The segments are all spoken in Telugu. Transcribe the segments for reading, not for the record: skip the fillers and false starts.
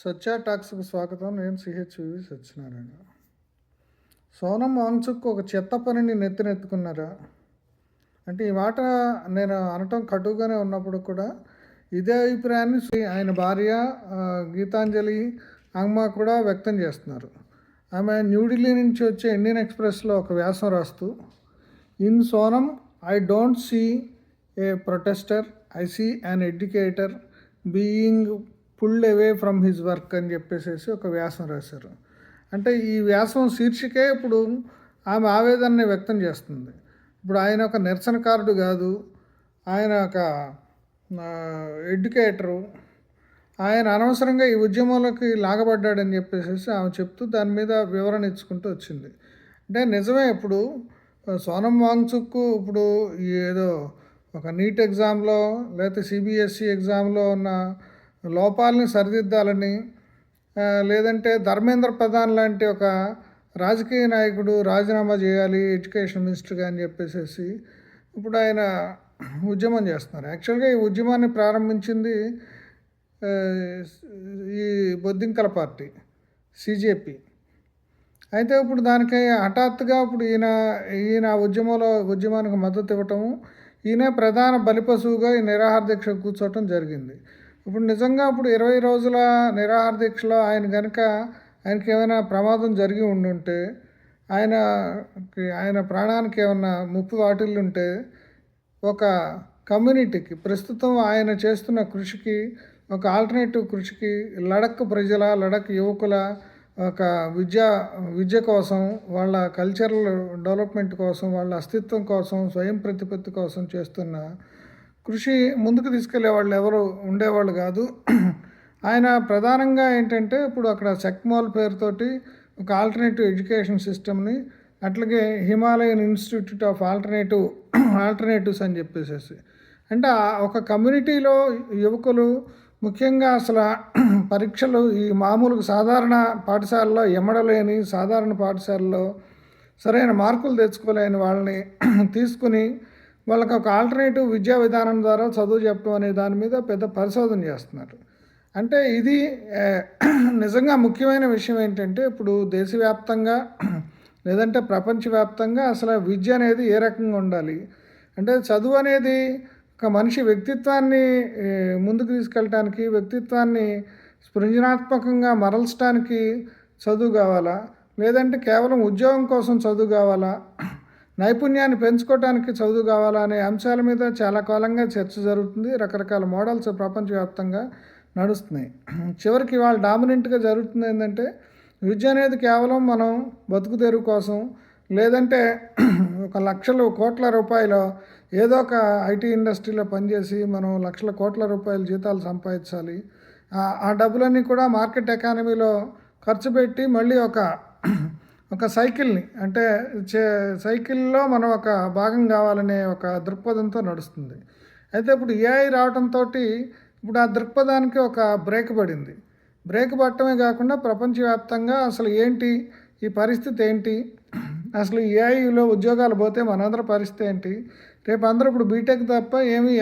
సత్య టాక్స్‌కు స్వాగతం. నేను సిహెచ్‌వి సత్యనారాయణ. సోనం వాంగ్‌చుక్ ఒక చెత్త పనిని నెత్తినెత్తుకున్నారా? అంటే ఈ మాట నేను అనటం కటువుగానే ఉన్నప్పుడు కూడా ఇదే అభిప్రాయాన్ని ఆయన భార్య గీతాంజలి అంగమా కూడా వ్యక్తం చేస్తున్నారు. ఆమె న్యూఢిల్లీ నుంచి వచ్చే ఇండియన్ ఎక్స్‌ప్రెస్‌లో ఒక వ్యాసం రాస్తూ, in Sonam I don't see a protester, I see an educator being pulled away from his work అని చెప్పేసి ఒక వ్యాసం రాశారు. అంటే ఈ వ్యాసం శీర్షికే ఇప్పుడు ఆమె ఆవేదనని వ్యక్తం చేస్తుంది. ఇప్పుడు ఆయన ఒక నిరసనకారుడు కాదు, ఆయన ఒక ఎడ్యుకేటరు, ఆయన అనవసరంగా ఈ ఉద్యమంలోకి లాగబడ్డాడని చెప్పేసి ఆమె చెప్తూ దాని మీద వివరణ ఇచ్చుకుంటూ వచ్చింది. అంటే నిజమే, ఇప్పుడు సోనం వాంగ్‌చుక్ ఇప్పుడు ఏదో ఒక నీట్ ఎగ్జామ్లో లేకపోతే సిబిఎస్ఈ ఎగ్జామ్లో ఉన్న లోపాలని సరిదిద్దాలని, లేదంటే ధర్మేంద్ర ప్రధాన్ లాంటి ఒక రాజకీయ నాయకుడు రాజీనామా చేయాలి ఎడ్యుకేషన్ మినిస్టర్గా అని చెప్పేసి ఇప్పుడు ఆయన ఉద్యమం చేస్తున్నారు. యాక్చువల్గా ఈ ఉద్యమాన్ని ప్రారంభించింది ఈ బొద్దింకల పార్టీ సిజేపి. అయితే ఇప్పుడు దానికి హఠాత్తుగా ఇప్పుడు ఈయన ఉద్యమానికి మద్దతు ఇవ్వటము, ఈయన ప్రధాన బలిపశువుగా ఈ నిరాహార దీక్ష కూర్చోవటం జరిగింది. ఇప్పుడు నిజంగా ఇప్పుడు 20 రోజుల నిరాహార దీక్షలో ఆయనకి ఏమైనా ప్రమాదం జరిగి ఉండుంటే, ఆయన ప్రాణానికి ఏమైనా ముప్పు వాటిల్లుంటే, ఒక కమ్యూనిటీకి ప్రస్తుతం ఆయన చేస్తున్న కృషికి, ఒక ఆల్టర్నేటివ్ కృషికి, లడఖ్ ప్రజల, లడఖ్ యువకుల ఒక విద్య కోసం, వాళ్ళ కల్చరల్ డెవలప్మెంట్ కోసం, వాళ్ళ అస్తిత్వం కోసం, స్వయం ప్రతిపత్తి కోసం చేస్తున్న కృషి ముందుకు తీసుకెళ్లే వాళ్ళు ఎవరు ఉండేవాళ్ళు కాదు. ఆయన ప్రధానంగా ఏంటంటే ఇప్పుడు అక్కడ సెక్మాల్ పేరుతోటి ఒక ఆల్టర్నేటివ్ ఎడ్యుకేషన్ సిస్టమ్ని, అట్లాగే హిమాలయన్ ఇన్స్టిట్యూట్ ఆఫ్ ఆల్టర్నేటివ్స్ అని చెప్పేసి, అంటే ఒక కమ్యూనిటీలో యువకులు ముఖ్యంగా అసలు పరీక్షలు ఈ మామూలు సాధారణ పాఠశాలలో ఎమ్మడలేని, సాధారణ పాఠశాలలో సరైన మార్కులు తెచ్చుకోలేని వాళ్ళని తీసుకుని వాళ్ళకి ఒక ఆల్టర్నేటివ్ విద్యా విధానం ద్వారా చదువు చెప్పడం అనే దాని మీద పెద్ద పరిశోధన చేస్తున్నారు. అంటే ఇది నిజంగా ముఖ్యమైన విషయం ఏంటంటే, ఇప్పుడు దేశవ్యాప్తంగా లేదంటే ప్రపంచవ్యాప్తంగా అసలు విద్య అనేది ఏ రకంగా ఉండాలి అంటే, చదువు అనేది ఒక మనిషి వ్యక్తిత్వాన్ని ముందుకు తీసుకెళ్ళటానికి, వ్యక్తిత్వాన్ని సృజనాత్మకంగా మరల్చడానికి చదువు కావాలా, లేదంటే కేవలం ఉద్యోగం కోసం చదువు కావాలా, నైపుణ్యాన్ని పెంచుకోవడానికి చదువు కావాలా అనే అంశాల మీద చాలా కాలంగా చర్చ జరుగుతుంది. రకరకాల మోడల్స్ ప్రపంచవ్యాప్తంగా నడుస్తున్నాయి. చివరికి వాళ్ళు డామినెంట్గా జరుగుతుంది ఏంటంటే, విద్య అనేది కేవలం మనం బతుకు తెరువు కోసం, లేదంటే ఒక లక్షల కోట్ల రూపాయలు ఏదో ఒక ఐటీ ఇండస్ట్రీలో పనిచేసి మనం లక్షల కోట్ల రూపాయల జీతాలు సంపాదించాలి. ఆ డబ్బులన్నీ కూడా మార్కెట్ ఎకానమీలో ఖర్చు పెట్టి మళ్ళీ ఒక సైకిల్ని, అంటే సైకిల్లో మనం ఒక భాగం కావాలనే ఒక దృక్పథంతో నడుస్తుంది. అయితే ఇప్పుడు ఏఐ రావడంతో ఇప్పుడు ఆ దృక్పథానికి ఒక బ్రేక్ పడింది. బ్రేక్ పడటమే కాకుండా ప్రపంచవ్యాప్తంగా అసలు ఏంటి ఈ పరిస్థితి ఏంటి, అసలు ఏఐలో ఉద్యోగాలు పోతే మనందరి పరిస్థితి ఏంటి, రేపు అందరూ ఇప్పుడు బీటెక్ తప్ప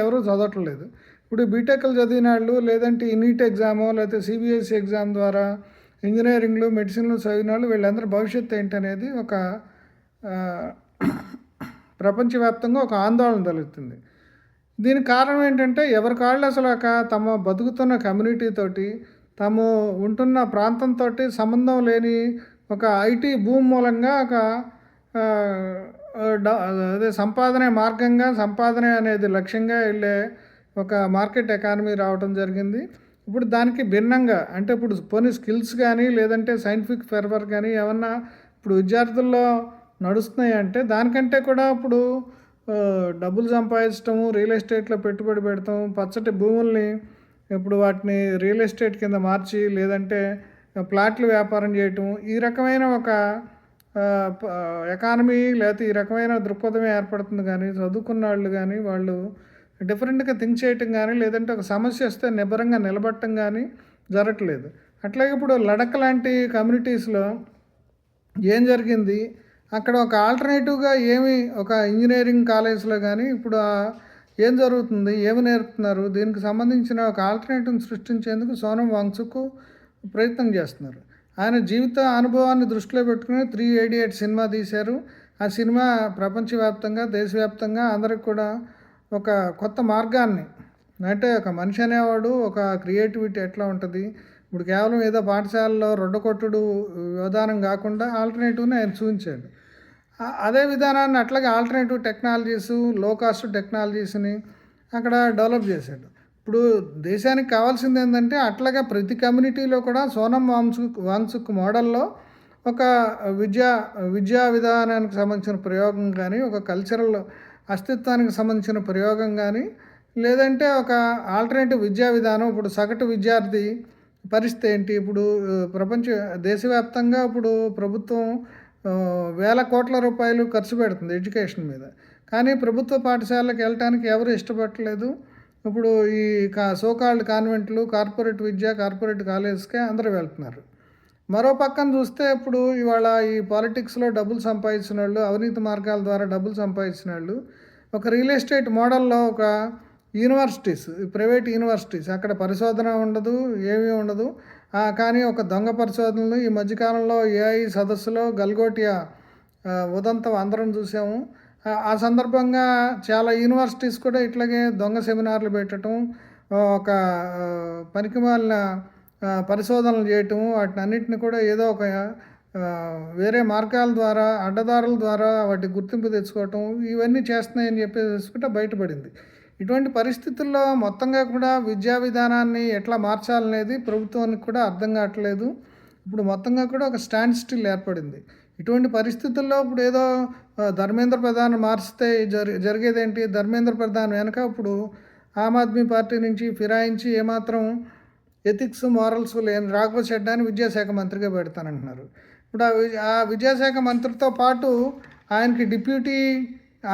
ఎవరు చదవట్లేదు. ఇప్పుడు బీటెక్లు చదివిన వాళ్ళు, లేదంటే ఈ నీట్ ఎగ్జామో లేకపోతే సిబిఎస్ఈ ఎగ్జామ్ ద్వారా ఇంజనీరింగ్లు, మెడిసిన్లు చదివిన వాళ్ళు, వీళ్ళందరూ భవిష్యత్తు ఏంటనేది ఒక ప్రపంచవ్యాప్తంగా ఒక ఆందోళన కలుగుతుంది. దీనికి కారణం ఏంటంటే, ఎవరికాళ్ళు అసలు తమ బతుకుతున్న కమ్యూనిటీతోటి, తాము ఉంటున్న ప్రాంతంతో సంబంధం లేని ఒక ఐటీ భూమి మూలంగా అదే సంపాదనే మార్గంగా, సంపాదన అనేది లక్ష్యంగా వెళ్ళే ఒక మార్కెట్ ఎకానమీ రావడం జరిగింది. ఇప్పుడు దానికి భిన్నంగా, అంటే ఇప్పుడు పోనీ స్కిల్స్ కానీ, లేదంటే సైంటిఫిక్ ఫెర్వర్ కానీ ఏమన్నా ఇప్పుడు విద్యార్థుల్లో నడుస్తున్నాయి అంటే, దానికంటే కూడా ఇప్పుడు డబ్బులు సంపాదించటము, రియల్ ఎస్టేట్లో పెట్టుబడి పెడతాం, పచ్చటి భూముల్ని ఇప్పుడు వాటిని రియల్ ఎస్టేట్ కింద మార్చి, లేదంటే ప్లాట్లు వ్యాపారం చేయటం, ఈ రకమైన ఒక ఎకానమీ లేకపోతే ఈ రకమైన దృక్పథమే ఏర్పడుతుంది. కానీ చదువుకున్న వాళ్ళు కానీ వాళ్ళు డిఫరెంట్గా థింక్ చేయటం కానీ, లేదంటే ఒక సమస్య వస్తే నిబ్బరంగా నిలబడటం కానీ జరగట్లేదు. అట్లాగే ఇప్పుడు లడఖ్ లాంటి కమ్యూనిటీస్లో ఏం జరిగింది, అక్కడ ఒక ఆల్టర్నేటివ్గా ఒక ఇంజనీరింగ్ కాలేజ్లో కానీ ఇప్పుడు ఏం జరుగుతుంది, ఏమి నేర్పుతున్నారు, దీనికి సంబంధించిన ఒక ఆల్టర్నేటివ్ని సృష్టించేందుకు సోనం వాంగ్‌చుక్ ప్రయత్నం చేస్తున్నారు. ఆయన జీవిత అనుభవాన్ని దృష్టిలో పెట్టుకుని 'త్రీ ఇడియట్స్' సినిమా తీశారు. ఆ సినిమా ప్రపంచవ్యాప్తంగా, దేశవ్యాప్తంగా అందరికి కూడా ఒక కొత్త మార్గాన్ని, అంటే ఒక మనిషి అనేవాడు ఒక క్రియేటివిటీ ఎట్లా ఉంటుంది, ఇప్పుడు కేవలం ఏదో పాఠశాలలో రొడ్డకొట్టుడు విధానం కాకుండా ఆల్టర్నేటివ్‌ని ఆయన చూపించాడు. అదే విధానాన్ని అట్లాగే ఆల్టర్నేటివ్ టెక్నాలజీస్, లో కాస్ట్ టెక్నాలజీస్‌ని అక్కడ డెవలప్ చేశాడు. ఇప్పుడు దేశానికి కావాల్సింది ఏంటంటే అట్లాగే ప్రతి కమ్యూనిటీలో కూడా సోనం వాంగ్చుక్ మోడల్‌లో ఒక విద్యా విద్యా విధానానికి సంబంధించిన ప్రయోగం కానీ, ఒక కల్చరల్ అస్తిత్వానికి సంబంధించిన ప్రయోగం కానీ, లేదంటే ఒక ఆల్టర్నేటివ్ విద్యా విధానం. ఇప్పుడు సగటు విద్యార్థి పరిస్థితి ఏంటి? ఇప్పుడు దేశవ్యాప్తంగా ఇప్పుడు ప్రభుత్వం వేల కోట్ల రూపాయలు ఖర్చు పెడుతుంది ఎడ్యుకేషన్ మీద. కానీ ప్రభుత్వ పాఠశాలకు వెళ్ళటానికి ఎవరు ఇష్టపడట్లేదు. ఇప్పుడు ఈ సో కాల్డ్ కాన్వెంట్లు, కార్పొరేట్ విద్య, కార్పొరేట్ కాలేజెస్కే అందరూ వెళ్తున్నారు. మరో పక్కన చూస్తే ఇప్పుడు ఇవాళ ఈ పాలిటిక్స్‌లో డబ్బులు సంపాదించినోళ్ళు, అవినీతి మార్గాల ద్వారా డబ్బులు సంపాదించినోళ్ళు ఒక రియల్ ఎస్టేట్ మోడల్‌లో ఒక యూనివర్సిటీస్, ప్రైవేట్ యూనివర్సిటీస్, అక్కడ పరిశోధన ఉండదు, ఏమీ ఉండదు. కానీ ఒక దొంగ పరిశోధనలు ఈ మధ్యకాలంలో ఏఐ సదస్సులో గల్గోటియా ఉదంతం అందరం చూసాము. ఆ సందర్భంగా చాలా యూనివర్సిటీస్ కూడా ఇట్లాగే దొంగ సెమినార్లు పెట్టడం, ఒక పనికిమాలిన పరిశోధనలు చేయటం, వాటినన్నిటిని కూడా ఏదో ఒక వేరే మార్గాల ద్వారా, అడ్డదారుల ద్వారా వాటి గుర్తింపు తెచ్చుకోవటం, ఇవన్నీ చేస్తున్నాయని చెప్పేసి బయటపడింది. ఇటువంటి పరిస్థితుల్లో మొత్తంగా కూడా విద్యా విధానాన్ని ఎట్లా మార్చాలనేది ప్రభుత్వానికి కూడా అర్థం కావట్లేదు. ఇప్పుడు మొత్తంగా కూడా ఒక స్టాండ్ స్టిల్ ఏర్పడింది. ఇటువంటి పరిస్థితుల్లో ఇప్పుడు ఏదో ధర్మేంద్ర ప్రధాన్ మార్చితే జరిగేదేంటి? ధర్మేంద్ర ప్రధాన్ వెనక ఇప్పుడు ఆమ్ ఆద్మీ పార్టీ నుంచి ఫిరాయించి ఏమాత్రం ఎథిక్స్, మారల్స్ లేని రాఘవ చెడ్డాని విద్యాశాఖ మంత్రిగా పెడతానంటున్నారు. ఇప్పుడు ఆ విద్యాశాఖ మంత్రితో పాటు ఆయనకి డిప్యూటీ,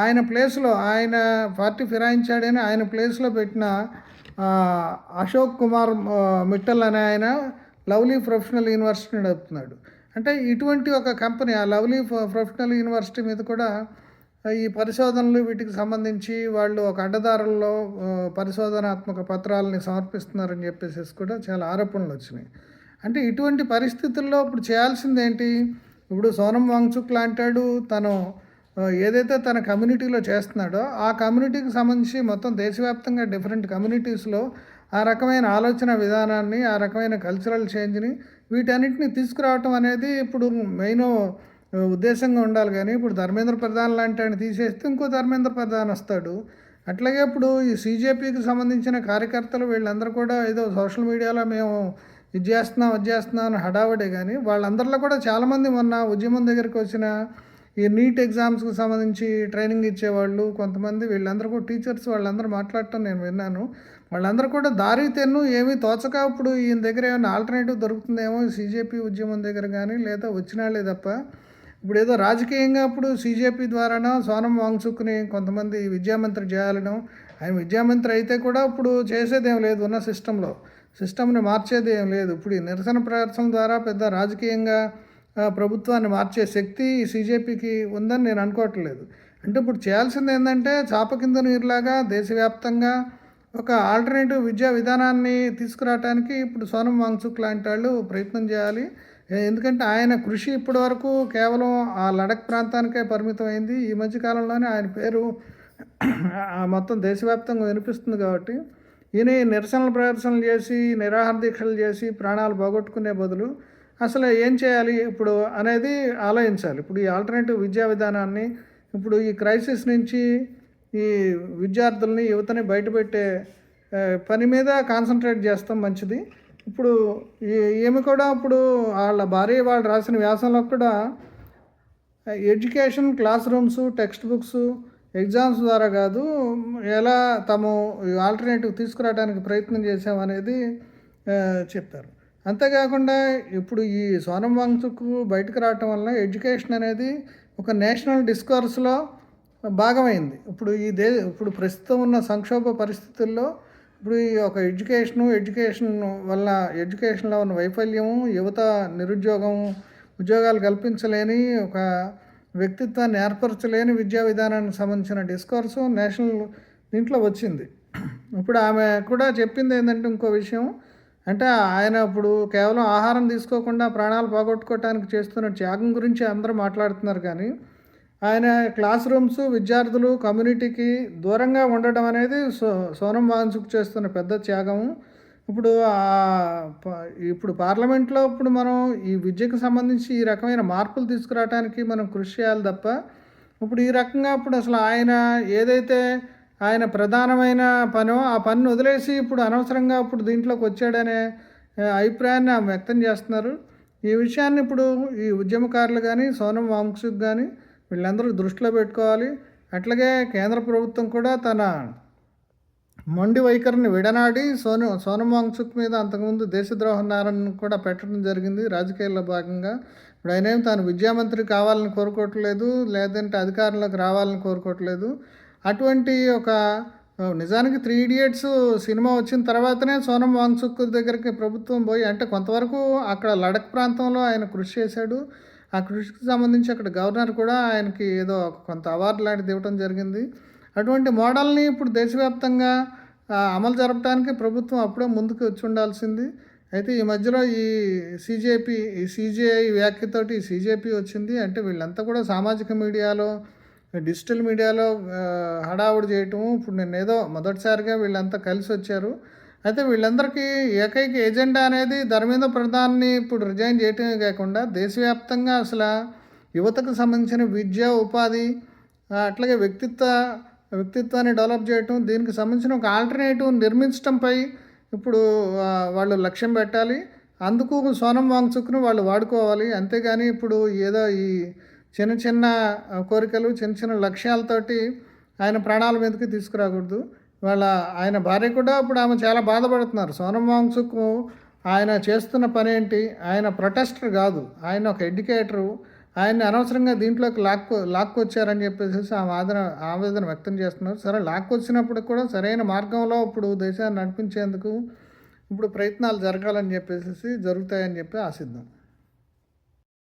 ఆయన ప్లేస్లో, ఆయన పార్టీ ఫిరాయించాడని ఆయన ప్లేస్లో పెట్టిన అశోక్ కుమార్ మిట్టల్ అనే ఆయన లవ్లీ ప్రొఫెషనల్ యూనివర్సిటీని నడుపుతున్నాడు. అంటే ఇటువంటి ఒక కంపెనీ, ఆ లవ్లీ ప్రొఫెషనల్ యూనివర్సిటీ మీద కూడా ఈ పరిశోధనలు వీటికి సంబంధించి వాళ్ళు ఒక అడ్డదారుల్లో పరిశోధనాత్మక పత్రాలని సమర్పిస్తున్నారని చెప్పేసి కూడా చాలా ఆరోపణలు వచ్చినాయి. అంటే ఇటువంటి పరిస్థితుల్లో ఇప్పుడు చేయాల్సింది ఏంటి? ఇప్పుడు సోనం వాంగ్చుక్ లాంటాడు, తను ఏదైతే తన కమ్యూనిటీలో చేస్తున్నాడో ఆ కమ్యూనిటీకి సంబంధించి మొత్తం దేశవ్యాప్తంగా డిఫరెంట్ కమ్యూనిటీస్లో ఆ రకమైన ఆలోచన విధానాన్ని, ఆ రకమైన కల్చరల్ చేంజ్ని, వీటన్నిటిని తీసుకురావటం అనేది ఇప్పుడు మెయిన్ ఉద్దేశంగా ఉండాలి. కానీ ఇప్పుడు ధర్మేంద్ర ప్రధాన్ లాంటి ఆయన తీసేస్తే ఇంకో ధర్మేంద్ర ప్రధాన్ వస్తాడు. అట్లాగే ఇప్పుడు ఈ సీజేపీకి సంబంధించిన కార్యకర్తలు వీళ్ళందరూ కూడా ఏదో సోషల్ మీడియాలో మేము ఇది చేస్తున్నాం అని హడావడే. కానీ వాళ్ళందరిలో కూడా చాలామంది మొన్న ఉద్యమం దగ్గరికి వచ్చిన ఈ నీట్ ఎగ్జామ్స్కి సంబంధించి ట్రైనింగ్ ఇచ్చేవాళ్ళు కొంతమంది, వీళ్ళందరూ కూడా టీచర్స్, వాళ్ళందరూ మాట్లాడటం నేను విన్నాను. వాళ్ళందరూ కూడా దారి తెన్ను ఏమీ తోచక ఇప్పుడు ఈయన దగ్గర ఏమైనా ఆల్టర్నేటివ్ దొరుకుతుందేమో సీజేపీ ఉద్యమం దగ్గర కానీ, లేదా వచ్చినాళ్లే తప్ప ఇప్పుడు ఏదో రాజకీయంగా ఇప్పుడు సీజేపీ ద్వారానో సోనం వాంగ్చుక్ని కొంతమంది విద్యామంత్రి చేయాలనో, ఆయన విద్యామంత్రి అయితే కూడా ఇప్పుడు చేసేదేం లేదు, ఉన్న సిస్టమ్ని మార్చేది ఏం లేదు. ఇప్పుడు ఈ నిరసన ప్రదర్శన ద్వారా పెద్ద రాజకీయంగా ప్రభుత్వాన్ని మార్చే శక్తి సీజేపీకి ఉందని నేను అనుకోవట్లేదు. అంటే ఇప్పుడు చేయాల్సింది ఏంటంటే చాప కింద నీరులాగా దేశవ్యాప్తంగా ఒక ఆల్టర్నేటివ్ విద్యా విధానాన్ని తీసుకురావడానికి ఇప్పుడు సోనం వాంగ్చుక్ లాంటి వాళ్ళు ప్రయత్నం చేయాలి. ఎందుకంటే ఆయన కృషి ఇప్పటి వరకు కేవలం ఆ లడక్ ప్రాంతానికే పరిమితమైంది. ఈ మధ్యకాలంలోనే ఆయన పేరు మొత్తం దేశవ్యాప్తంగా వినిపిస్తుంది. కాబట్టి ఈయన నిరసనలు ప్రదర్శనలు చేసి, నిరాహార దీక్షలు చేసి ప్రాణాలు పోగొట్టుకునే బదులు అసలు ఏం చేయాలి ఇప్పుడు అనేది ఆలోచించాలి. ఇప్పుడు ఈ ఆల్టర్నేటివ్ విద్యా విధానాన్ని, ఇప్పుడు ఈ క్రైసిస్ నుంచి ఈ విద్యార్థుల్ని, యువతని బయటపెట్టే పని మీద కాన్సన్ట్రేట్ చేస్తాం మంచిది. ఇప్పుడు ఈమె కూడా ఇప్పుడు వాళ్ళ భార్య వాళ్ళు రాసిన వ్యాసంలో కూడా education, class rooms, text books, exams ద్వారా కాదు, ఎలా తాము ఆల్టర్నేటివ్ తీసుకురావడానికి ప్రయత్నం చేసామనేది చెప్పారు. అంతేకాకుండా ఇప్పుడు ఈ సోనం వాంగ్చుక్ బయటకు రావటం వల్ల ఎడ్యుకేషన్ అనేది ఒక నేషనల్ డిస్కోర్స్లో భాగమైంది. ఇప్పుడు ఇప్పుడు ప్రస్తుతం ఉన్న సంక్షోభ పరిస్థితుల్లో ఇప్పుడు ఈ ఒక ఎడ్యుకేషన్ వల్ల ఎడ్యుకేషన్లో ఉన్న వైఫల్యము, యువత నిరుద్యోగం, ఉద్యోగాలు కల్పించలేని, ఒక వ్యక్తిత్వాన్ని ఏర్పరచలేని విద్యా విధానానికి సంబంధించిన డిస్కోర్సు నేషనల్ దీంట్లో వచ్చింది. ఇప్పుడు ఆమె కూడా చెప్పింది ఏంటంటే ఇంకో విషయం, అంటే ఆయన ఇప్పుడు కేవలం ఆహారం తీసుకోకుండా ప్రాణాలు పోగొట్టుకోవటానికి చేస్తున్న త్యాగం గురించి అందరూ మాట్లాడుతున్నారు కానీ, ఆయన క్లాస్ రూమ్స్, విద్యార్థులు, కమ్యూనిటీకి దూరంగా ఉండడం అనేది సోనం వాంగ్‌చుక్ చేస్తున్న పెద్ద త్యాగం. ఇప్పుడు ప ఇప్పుడు పార్లమెంట్‌లో ఇప్పుడు మనం ఈ విద్యకు సంబంధించి ఈ రకమైన మార్పులు తీసుకురావటానికి మనం కృషి చేయాలి తప్ప, ఇప్పుడు ఈ రకంగా ఇప్పుడు అసలు ఆయన ఏదైతే ఆయన ప్రధానమైన పనో, ఆ పనిని వదిలేసి ఇప్పుడు అనవసరంగా ఇప్పుడు దీంట్లోకి వచ్చాడనే అభిప్రాయాన్ని ఆమె వ్యక్తం చేస్తున్నారు. ఈ విషయాన్ని ఇప్పుడు ఈ ఉద్యమకారులు గానీ, సోనం వాంగ్‌చుక్ గానీ వీళ్ళందరూ దృష్టిలో పెట్టుకోవాలి. అట్లాగే కేంద్ర ప్రభుత్వం కూడా తన మొండి వైఖరిని విడనాడి సోనం వాంగ్‌చుక్ మీద అంతకుముందు దేశద్రోహ నేరాన్ని కూడా పెట్టడం జరిగింది రాజకీయాల్లో భాగంగా. ఇప్పుడు ఆయనేం తాను విద్యామంత్రి కావాలని కోరుకోవట్లేదు, లేదంటే అధికారంలోకి రావాలని కోరుకోవట్లేదు. అటువంటి ఒక నిజానికి 'త్రీ ఇడియట్స్' సినిమా వచ్చిన తర్వాతనే సోనం వాంగ్‌చుక్ దగ్గరికి ప్రభుత్వం పోయి అంటే కొంతవరకు అక్కడ లడఖ్ ప్రాంతంలో ఆయన కృషి చేశాడు. ఆ కృషికి సంబంధించి అక్కడ గవర్నర్ కూడా ఆయనకి ఏదో కొంత అవార్డు లాంటిది ఇవ్వటం జరిగింది. అటువంటి మోడల్‌ని ఇప్పుడు దేశవ్యాప్తంగా అమలు జరపడానికి ప్రభుత్వం అప్పుడే ముందుకు వచ్చి ఉండాల్సింది. అయితే ఈ మధ్యలో ఈ సీజేఐ వ్యాఖ్యతోటి సీజేపీ వచ్చింది. అంటే వీళ్ళంతా కూడా సామాజిక మీడియాలో, డిజిటల్ మీడియాలో హడావుడి చేయటము. ఇప్పుడు నేనేదో మొదటిసారిగా వీళ్ళంతా కలిసొచ్చారు. అయితే వీళ్ళందరికీ ఏకైక ఎజెండా అనేది ధర్మేంద్ర ప్రధాన్‌ని ఇప్పుడు రిజైన్ చేయటమే కాకుండా దేశవ్యాప్తంగా యువతకు సంబంధించిన విద్య, ఉపాధి అట్లాగే వ్యక్తిత్వాన్ని డెవలప్ చేయటం, దీనికి సంబంధించిన ఒక ఆల్టర్‌నేటివ్ నిర్మించటంపై ఇప్పుడు వాళ్ళు లక్ష్యం పెట్టాలి. అందుకు సోనం వాంగ్‌చుక్‌ని వాళ్ళు వాడుకోవాలి. అంతేగాని ఇప్పుడు ఏదో ఈ చిన్న చిన్న కోరికలు, చిన్న చిన్న లక్ష్యాలతోటి ఆయన ప్రాణాల మీదకి తీసుకురాకూడదు. ఆయన భార్య కూడా ఇప్పుడు ఆమె చాలా బాధపడుతున్నారు. సోనం వాంగ్‌చుక్ ఆయన చేస్తున్న పనేంటి? ఆయన ప్రొటెస్టర్ కాదు. ఆయన ఒక ఎడ్యుకేటరు. ఆయన్ని అనవసరంగా దీంట్లోకి లాక్కొచ్చారని చెప్పేసేసి ఆవేదన వ్యక్తం చేస్తున్నారు. సరే లాక్కొచ్చినప్పుడు కూడా సరైన మార్గంలో ఇప్పుడు దేశాన్ని నడిపించేందుకు ఇప్పుడు ప్రయత్నాలు జరగాలని చెప్పేసేసి జరుగుతాయని చెప్పి ఆశిద్దాం.